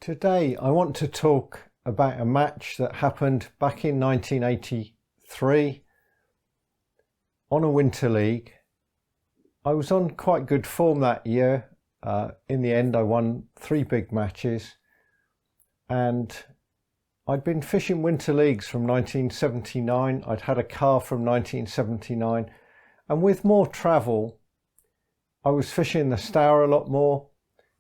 Today I want to talk about a match that happened back in 1983 on a winter league. I was on quite good form that year. In the end I won 3 big matches, and I'd been fishing winter leagues from 1979. I'd had a car from 1979, and with more travel I was fishing the Stour a lot more.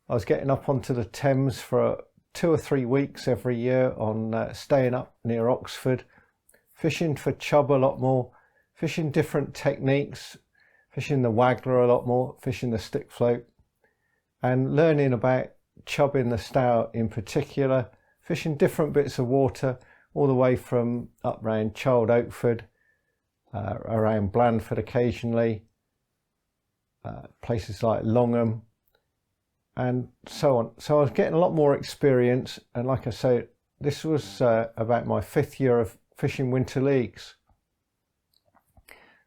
I was getting up onto the Thames for 2 or 3 weeks every year on staying up near Oxford, fishing for chub a lot more, fishing different techniques, fishing the waggler a lot more, fishing the stick float, and learning about chub in the Stour in particular, fishing different bits of water all the way from up round Child Oakford, around Blandford occasionally, places like Longham, and so on. So I was getting a lot more experience, and like I say, this was about my 5th year of fishing winter leagues.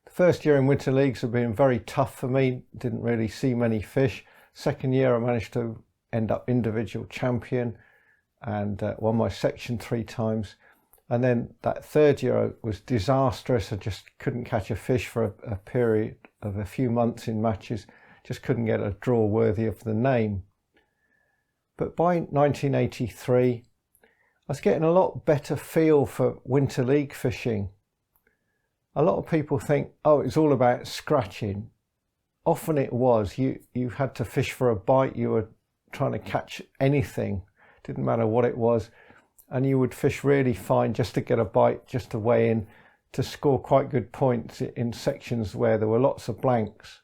The first year in winter leagues had been very tough for me, didn't really see many fish. Second year I managed to end up individual champion and won my section 3 times. And then that third year was disastrous. I just couldn't catch a fish for a period of a few months in matches. Just couldn't get a draw worthy of the name. But by 1983 I was getting a lot better feel for winter league fishing. A lot of people think, oh, it's all about scratching. Often it was. You had to fish for a bite. You were trying to catch anything, didn't matter what it was, and you would fish really fine just to get a bite, just to weigh in, to score quite good points in sections where there were lots of blanks.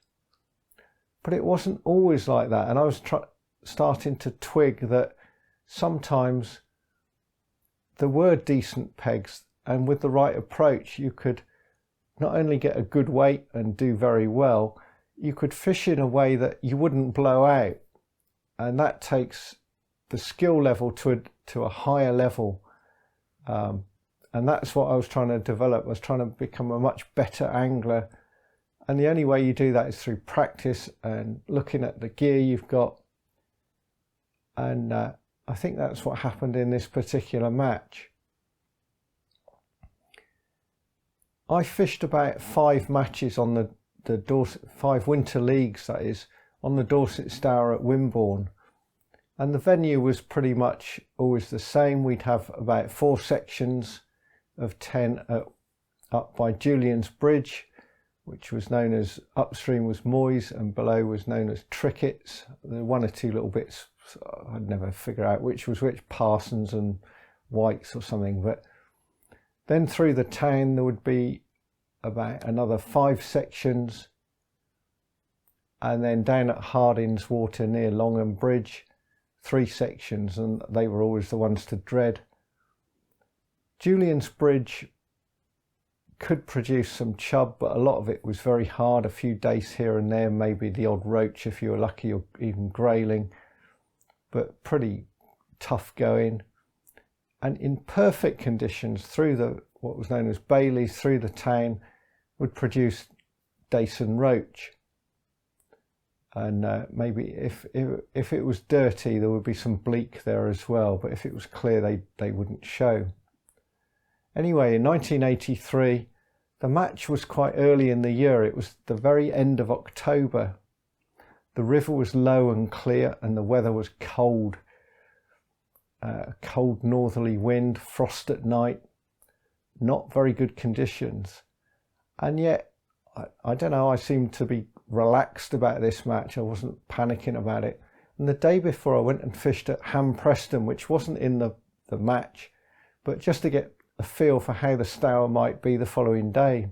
But it wasn't always like that, and I was starting to twig that sometimes there were decent pegs, and with the right approach you could not only get a good weight and do very well, you could fish in a way that you wouldn't blow out, and that takes the skill level to a higher level, and that's what I was trying to develop. I was trying to become a much better angler. And the only way you do that is through practice and looking at the gear you've got. And I think that's what happened in this particular match. I fished about 5 matches on the Dorset, 5 winter leagues that is, on the Dorset Stour at Wimborne. And the venue was pretty much always the same. We'd have about 4 sections of 10 up by Julian's Bridge, which was known as, upstream was Moys and below was known as Trickets. There were 1 or 2 little bits, I'd never figure out which was which, Parsons and Whites or something. But then through the town there would be about another 5 sections, and then down at Harding's Water near Longham Bridge, 3 sections, and they were always the ones to dread. Julian's Bridge could produce some chub, but a lot of it was very hard, a few days here and there, maybe the odd roach if you were lucky, or even grayling, but pretty tough going. And in perfect conditions, through what was known as Bailey's, through the town, would produce dace and roach. And maybe if it was dirty there would be some bleak there as well, but if it was clear they wouldn't show. Anyway, in 1983 the match was quite early in the year. It was the very end of October. The river was low and clear and the weather was cold. Cold northerly wind, frost at night, not very good conditions. And yet, I don't know, I seemed to be relaxed about this match. I wasn't panicking about it. And the day before I went and fished at Ham Preston, which wasn't in the match, but just to get a feel for how the Stour might be the following day.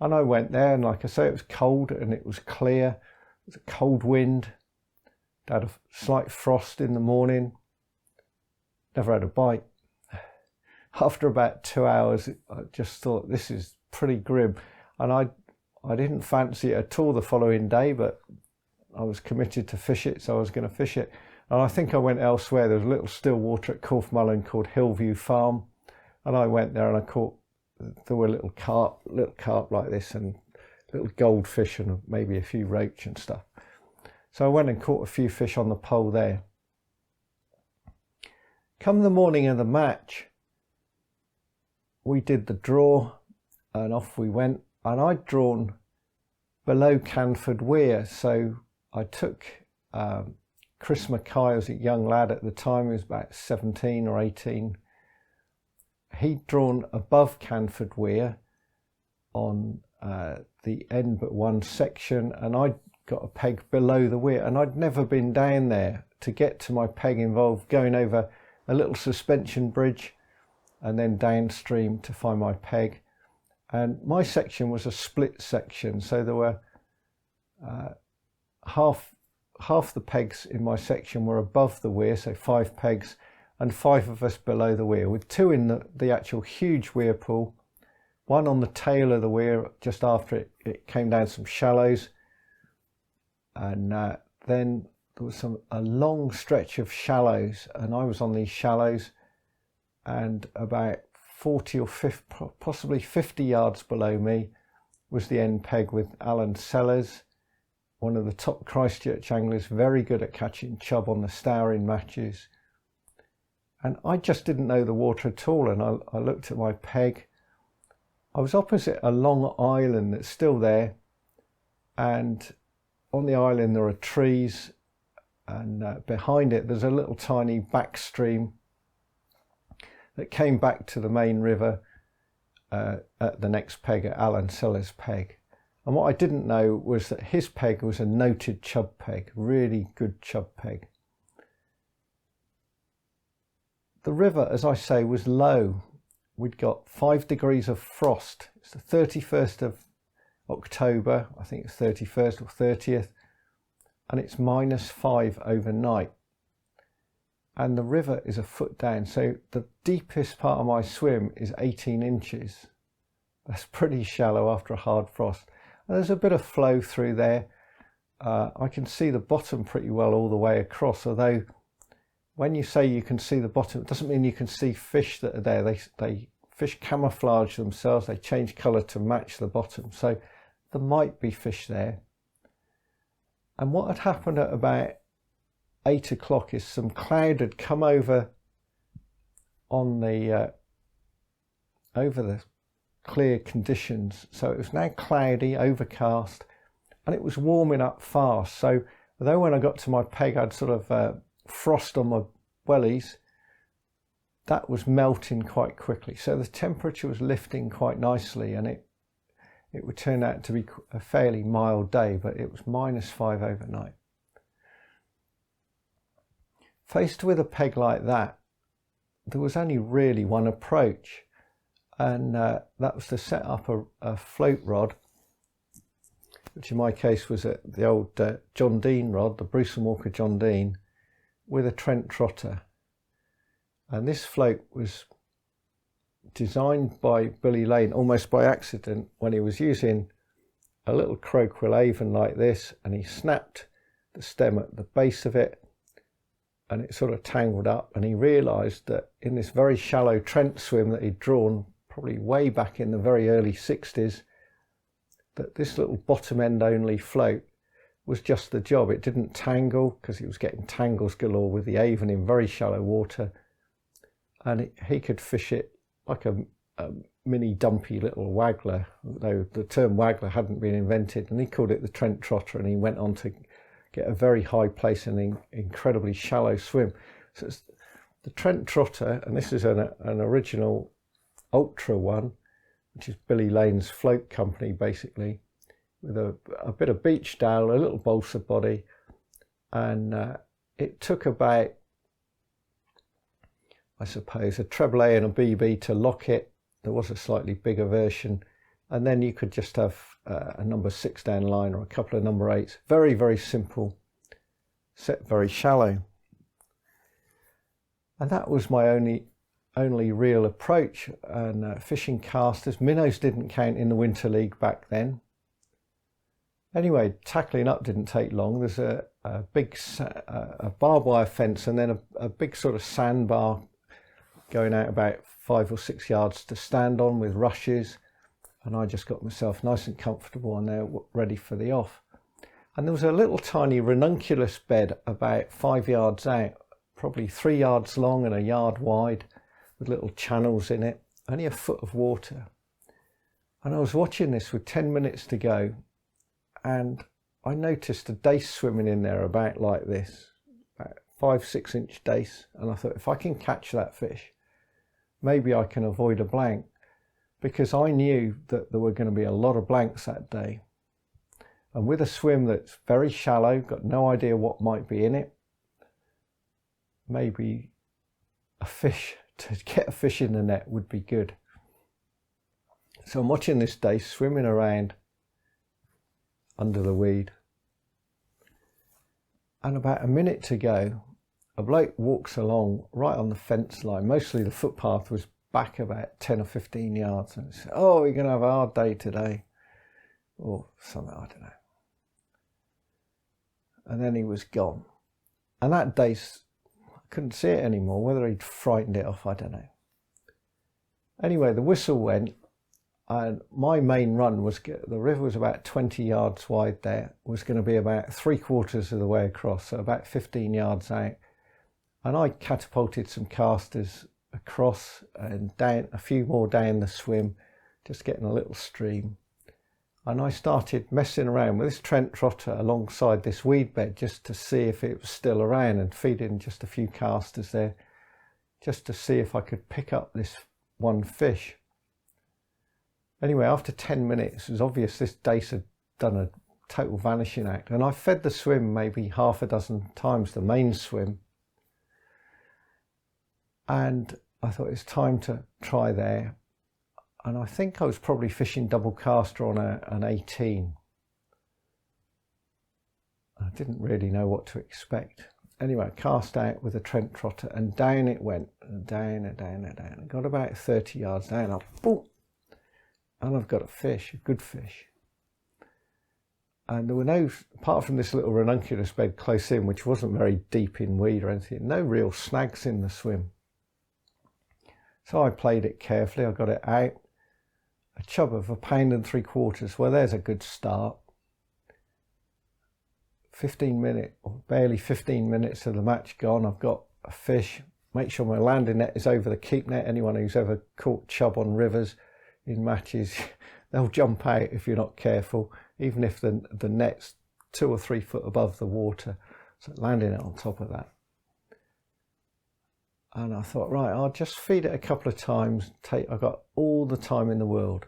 And I went there, and like I say, it was cold and it was clear. It was a cold wind. It had a slight frost in the morning. Never had a bite. After about 2 hours, I just thought, this is pretty grim. And I didn't fancy it at all the following day, but I was committed to fish it, so I was going to fish it. And I think I went elsewhere. There was a little still water at Corfmullen called Hillview Farm, and I went there and I caught, there were little carp like this, and little goldfish and maybe a few roach and stuff. So I went and caught a few fish on the pole there. Come the morning of the match, we did the draw and off we went, and I'd drawn below Canford Weir, so I took Chris Mackay, was a young lad at the time, he was about 17 or 18. He'd drawn above Canford Weir on the end but one section, and I'd got a peg below the weir, and I'd never been down there. To get to my peg involved going over a little suspension bridge and then downstream to find my peg. And my section was a split section, so there were half the pegs in my section were above the weir, so 5 pegs, and 5 of us below the weir, with 2 in the actual huge weir pool, 1 on the tail of the weir just after it came down some shallows, and then there was a long stretch of shallows, and I was on these shallows, and about 40 or 50, possibly 50 yards below me was the end peg with Alan Sellers, one of the top Christchurch anglers, very good at catching chub on the Stour in matches. And I just didn't know the water at all, and I looked at my peg. I was opposite a long island that's still there, and on the island there are trees, and behind it there's a little tiny back stream that came back to the main river at the next peg, at Alan Sellers' peg. And what I didn't know was that his peg was a noted chub peg, really good chub peg. The river, as I say, was low. We'd got 5 degrees of frost. It's the 31st of October, I think it's 31st or 30th, and it's -5 overnight. And the river is a foot down, so the deepest part of my swim is 18 inches. That's pretty shallow after a hard frost. And there's a bit of flow through there. I can see the bottom pretty well all the way across, although when you say you can see the bottom, it doesn't mean you can see fish that are there. Fish camouflage themselves, they change colour to match the bottom, so there might be fish there. And what had happened at about 8 o'clock is some cloud had come over on the over the clear conditions, so it was now cloudy, overcast, and it was warming up fast. So although when I got to my peg I'd sort of frost on my wellies, that was melting quite quickly, so the temperature was lifting quite nicely, and it would turn out to be a fairly mild day, but it was -5 overnight. Faced with a peg like that, there was only really one approach, and that was to set up a float rod, which in my case was the old John Dean rod, the Bruce and Walker John Dean, with a Trent trotter. And this float was designed by Billy Lane almost by accident, when he was using a little croquil avon like this, and he snapped the stem at the base of it, and it sort of tangled up, and he realised that in this very shallow Trent swim that he'd drawn probably way back in the very early 60s, that this little bottom end only float was just the job. It didn't tangle, because he was getting tangles galore with the avon in very shallow water, and he could fish it like a mini dumpy little waggler, though the term waggler hadn't been invented, and he called it the Trent trotter, and he went on to get a very high place in an incredibly shallow swim. So it's the Trent trotter, and this is an original ultra one, which is Billy Lane's float company basically, with a bit of beach dowel, a little balsa body, and it took about, I suppose, a treble A and a BB to lock it. There was a slightly bigger version, and then you could just have a number 6 down line or a couple of number 8s. Very, very simple, set very shallow. And that was my only real approach. And fishing casters, minnows didn't count in the Winter League back then. Anyway, tackling up didn't take long. There's a big barbed wire fence, and then a big sort of sandbar going out about 5 or 6 yards to stand on with rushes. And I just got myself nice and comfortable on there, ready for the off. And there was a little tiny ranunculus bed about 5 yards out, probably 3 yards long and a yard wide with little channels in it, only a foot of water. And I was watching this with 10 minutes to go, and I noticed a dace swimming in there about like this, about 5-6 inch dace. And I thought, if I can catch that fish, maybe I can avoid a blank, because I knew that there were going to be a lot of blanks that day. And with a swim that's very shallow, got no idea what might be in it, maybe a fish, to get a fish in the net would be good. So I'm watching this dace swimming around under the weed. And about a minute to go, a bloke walks along right on the fence line. Mostly the footpath was back about 10 or 15 yards. And he said, "Oh, we're going to have a hard day today." Or something, I don't know. And then he was gone. And that dace, I couldn't see it anymore. Whether he'd frightened it off, I don't know. Anyway, the whistle went, and my main run was, the river was about 20 yards wide there, was going to be about 3/4 of the way across, so about 15 yards out. And I catapulted some casters across and down, a few more down the swim, just getting a little stream. And I started messing around with this Trent trotter alongside this weed bed just to see if it was still around, and feeding just a few casters there just to see if I could pick up this one fish. Anyway, after 10 minutes, it was obvious this dace had done a total vanishing act. And I fed the swim maybe 6 times, the main swim. And I thought it's time to try there. And I think I was probably fishing double caster on an 18. I didn't really know what to expect. Anyway, I cast out with a Trent trotter, and down it went, and down and down and down. I got about 30 yards down, boom, and I've got a fish, a good fish. And there were no, apart from this little ranunculus bed close in, which wasn't very deep in weed or anything, no real snags in the swim. So I played it carefully, I got it out. A chub of 1 3/4 pounds, well, there's a good start. 15 minutes, or barely 15 minutes of the match gone, I've got a fish. Make sure my landing net is over the keep net. Anyone who's ever caught chub on rivers in matches, they'll jump out if you're not careful, even if the net's 2 or 3 foot above the water. So landing it on top of that. And I thought, right, I'll just feed it a couple of times. I got all the time in the world.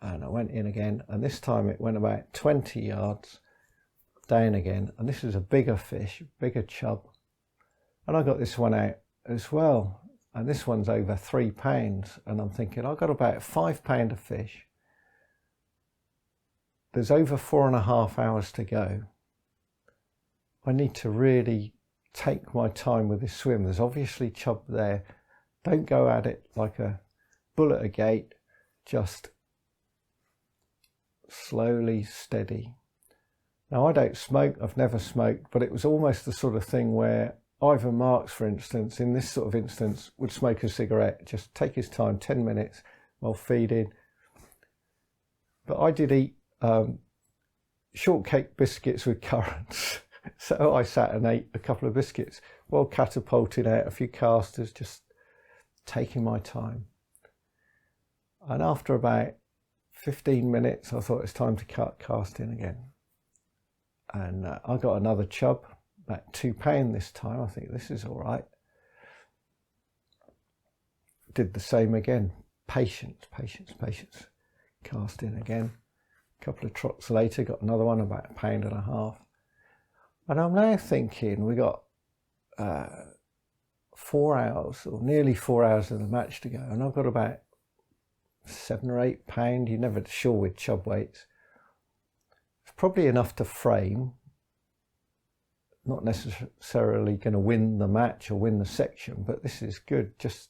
And I went in again, and this time it went about 20 yards down again. And this is a bigger fish, bigger chub. And I got this one out as well. And this one's over 3 pounds. And I'm thinking, I've got about 5 pounds of fish. There's over 4.5 hours to go. I need to really take my time with this swim. There's obviously chub there. Don't go at it like a bull at a gate, just slowly, steady. Now, I don't smoke, I've never smoked, but it was almost the sort of thing where Ivan Marks, for instance, in this sort of instance, would smoke a cigarette, just take his time, 10 minutes while feeding. But I did eat shortcake biscuits with currants. So I sat and ate a couple of biscuits while catapulting out a few casters, just taking my time. And after about 15 minutes, I thought it's time to cut casting again. And I got another chub, about 2 pounds this time. I think this is all right. Did the same again. Patience, patience, patience. Cast in again. A couple of trots later, got another one, about 1.5 pounds. And I'm now thinking we got 4 hours, or nearly 4 hours of the match to go, and I've got about 7 or 8 pounds. You're never sure with chub weights. It's probably enough to frame. Not necessarily going to win the match or win the section, but this is good. Just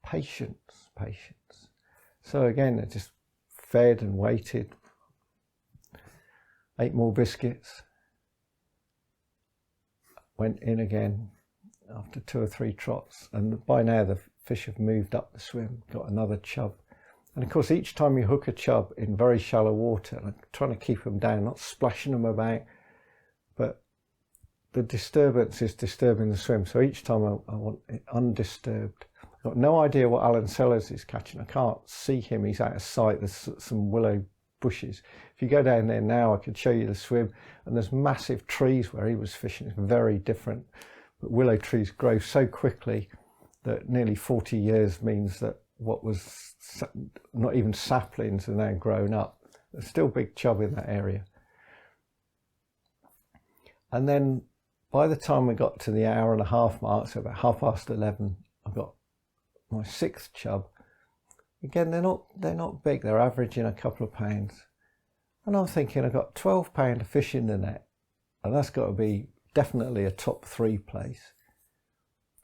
patience, patience. So again, I just fed and waited. 8 more biscuits. Went in again after 2 or 3 trots, and by now the fish have moved up the swim, got another chub. And of course, each time you hook a chub in very shallow water, and I'm trying to keep them down, not splashing them about, but the disturbance is disturbing the swim. So each time I want it undisturbed. I've got no idea what Alan Sellers is catching. I can't see him. He's out of sight. There's some willow bushes. If you go down there now, I could show you the swim, and there's massive trees where he was fishing. It's very different. But willow trees grow so quickly that nearly 40 years means that what was not even saplings are now grown up. There's still big chub in that area. And then by the time we got to the hour-and-a-half mark, so about 11:30, I got my 6th chub. Again, they're not big. They're averaging a couple of pounds. And I'm thinking I've got 12 pound of fish in the net, and that's got to be definitely a top 3 place.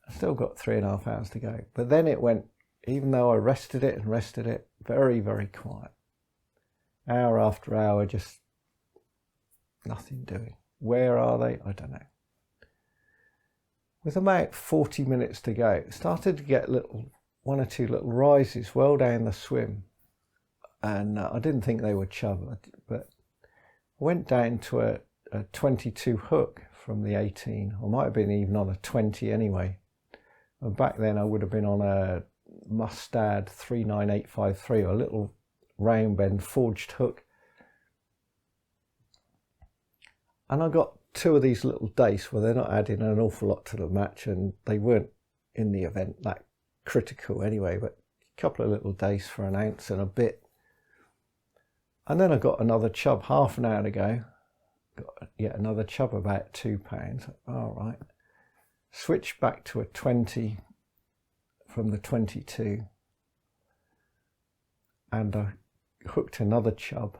I still got 3.5 hours to go. But then it went, even though I rested it, very, very quiet. Hour after hour, just nothing doing. Where are they? I don't know. With about 40 minutes to go, it started to get one or two little rises well down the swim. And I didn't think they were chub, but I went down to a 22 hook from the 18. I might have been even on a 20 anyway. And back then I would have been on a Mustad 39853, a little round bend forged hook. And I got 2 of these little dace. Well, they're not adding an awful lot to the match, and they weren't in the event that critical anyway, but a couple of little dace for an ounce and a bit. And then I got another chub half an hour to go. Got yet another chub about 2 pounds. All right. Switched back to a 20 from the 22. And I hooked another chub.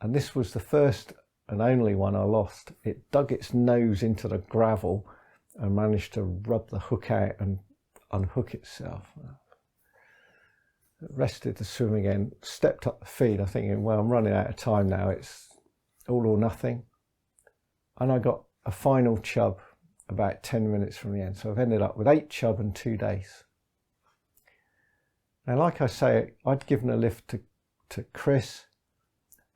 And this was the first and only one I lost. It dug its nose into the gravel and managed to rub the hook out and unhook itself. Rested the swim again, stepped up the feed. I'm thinking, well, I'm running out of time now. It's all or nothing. And I got a final chub about 10 minutes from the end. So I've ended up with 8 chub and 2 days. Now, like I say, I'd given a lift to Chris,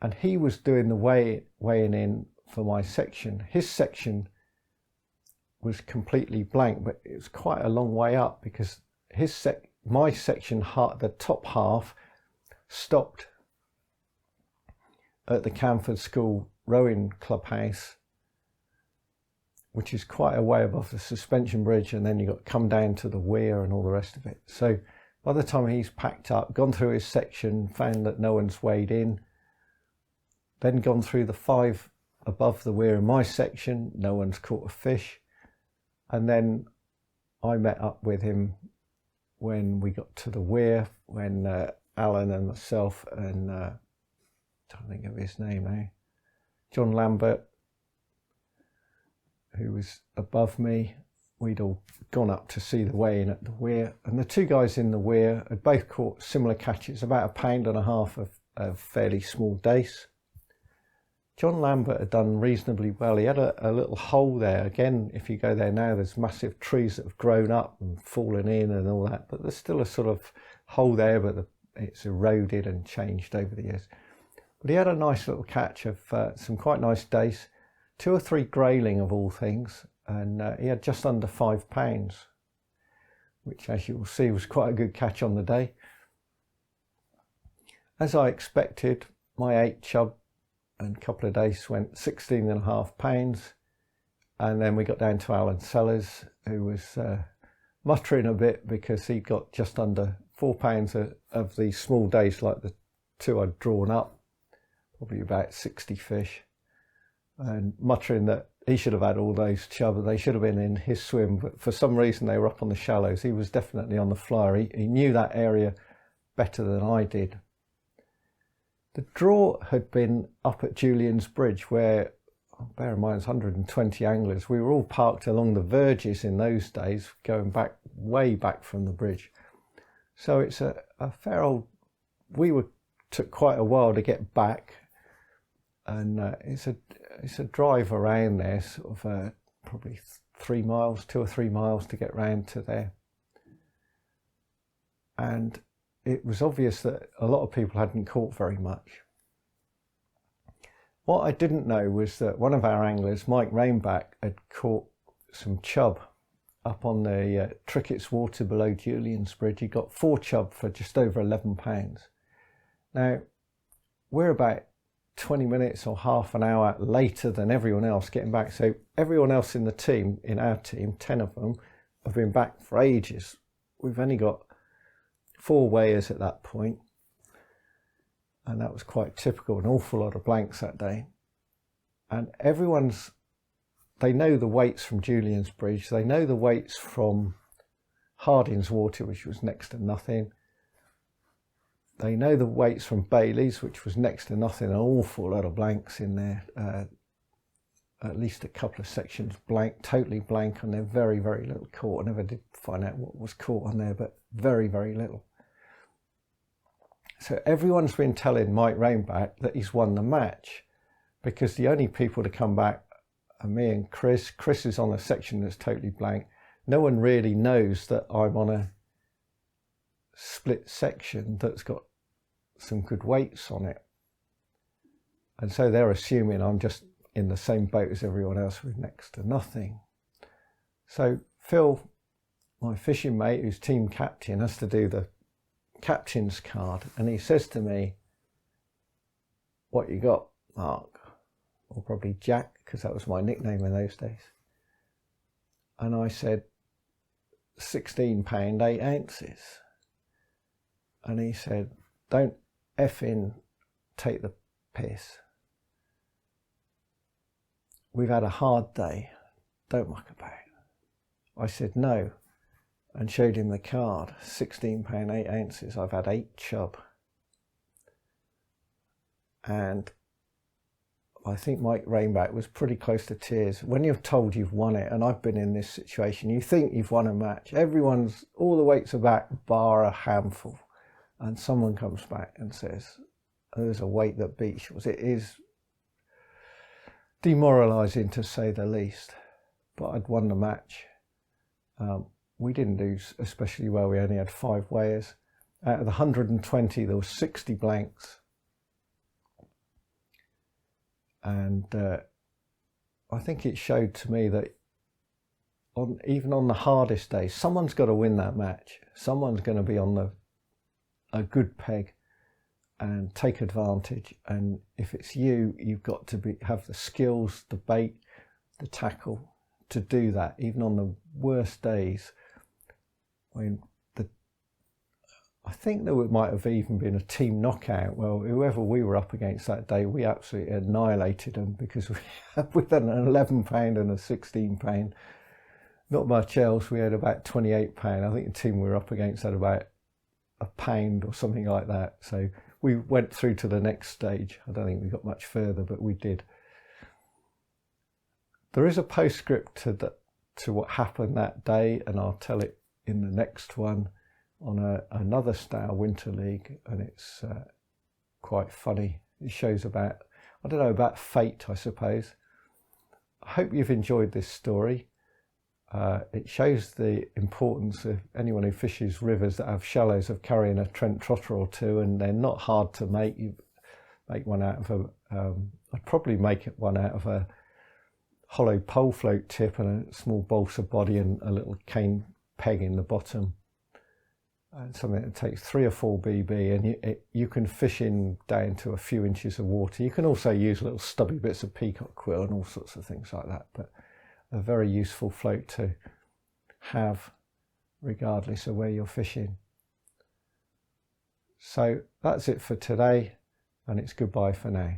and he was doing the weighing in for my section. His section was completely blank, but it was quite a long way up because my section, the top half, stopped at the Canford School rowing clubhouse, which is quite a way above the suspension bridge, and then you got to come down to the weir and all the rest of it. So by the time he's packed up, gone through his section, found that no one's weighed in, then gone through the 5 above the weir in my section, no one's caught a fish. And then I met up with him when we got to the weir, when Alan and myself and, I don't think of his name now, John Lambert, who was above me, we'd all gone up to see the weigh-in at the weir. And the 2 guys in the weir had both caught similar catches, about 1.5 pounds of fairly small dace. John Lambert had done reasonably well. He had a little hole there. Again, if you go there now, there's massive trees that have grown up and fallen in and all that, but there's still a sort of hole there, but it's eroded and changed over the years. But he had a nice little catch of some quite nice dace, 2 or 3 grayling of all things, and he had just under 5 pounds, which, as you will see, was quite a good catch on the day. As I expected, my 8 chub and a couple of days went 16.5 pounds, and then we got down to Alan Sellers, who was muttering a bit because he got just under 4 pounds of these small days, like the 2 I'd drawn up, probably about 60 fish, and muttering that he should have had all those chub, they should have been in his swim, but for some reason they were up on the shallows. He was definitely on the flyer. He knew that area better than I did. The draw had been up at Julian's Bridge, where, bear in mind, it's 120 anglers. We were all parked along the verges in those days, going back, way back from the bridge. So it's a fair old, took quite a while to get back, and it's a drive around there, sort of probably 3 miles, 2 or 3 miles to get round to there. And it was obvious that a lot of people hadn't caught very much. What I didn't know was that one of our anglers, Mike Rainback, had caught some chub up on the Tricketts water below Julian's Bridge. He got 4 chub for just over £11. Now, we're about 20 minutes or half an hour later than everyone else getting back. So everyone else in the team, in our team, 10 of them, have been back for ages. We've only got 4 weighers at that point. And that was quite typical, an awful lot of blanks that day. And they know the weights from Julian's Bridge. They know the weights from Harding's Water, which was next to nothing. They know the weights from Bailey's, which was next to nothing, an awful lot of blanks in there. At least a couple of sections blank, totally blank on there, very, very little caught. I never did find out what was caught on there, but very, very little. So everyone's been telling Mike Rainback that he's won the match, because the only people to come back are me and Chris. Chris is on a section that's totally blank. No one really knows that I'm on a split section that's got some good weights on it. And so they're assuming I'm just in the same boat as everyone else with next to nothing. So Phil, my fishing mate, who's team captain, has to do the captain's card, and he says to me, "What you got, Mark?" Or probably Jack, because that was my nickname in those days. And I said, £16 8 ounces. And he said, "Don't effing take the piss. We've had a hard day. Don't muck about." I said, "No," and showed him the card. £16 8 ounces. I've had 8 chub. And I think Mike Rainback was pretty close to tears. When you're told you've won it, and I've been in this situation, you think you've won a match. All the weights are back, bar a handful. And someone comes back and says, "There's a weight that beats yours." It is demoralising, to say the least. But I'd won the match. We didn't do especially well. We only had 5 weighers. Out of the 120, there was 60 blanks. And I think it showed to me that even on the hardest days, someone's got to win that match. Someone's going to be on a good peg and take advantage. And if it's you, you've got to have the skills, the bait, the tackle to do that, even on the worst days. I think there might have even been a team knockout. Well, whoever we were up against that day, we absolutely annihilated them, because with an £11 and a £16, not much else. We had about £28. I think the team we were up against had about £1 or something like that. So we went through to the next stage. I don't think we got much further, but we did. There is a postscript to what happened that day, and I'll tell it in the next one on another Stour Winter League, and it's quite funny. It shows about fate, I suppose. I hope you've enjoyed this story. It shows the importance of anyone who fishes rivers that have shallows of carrying a Trent trotter or two, and they're not hard to make. You make one out of I'd probably make one out of a hollow pole float tip and a small balsa body and a little cane peg in the bottom. And something that takes 3 or 4 BB, and you can fish in down to a few inches of water. You can also use little stubby bits of peacock quill and all sorts of things like that, but a very useful float to have regardless of where you're fishing. So that's it for today, and it's goodbye for now.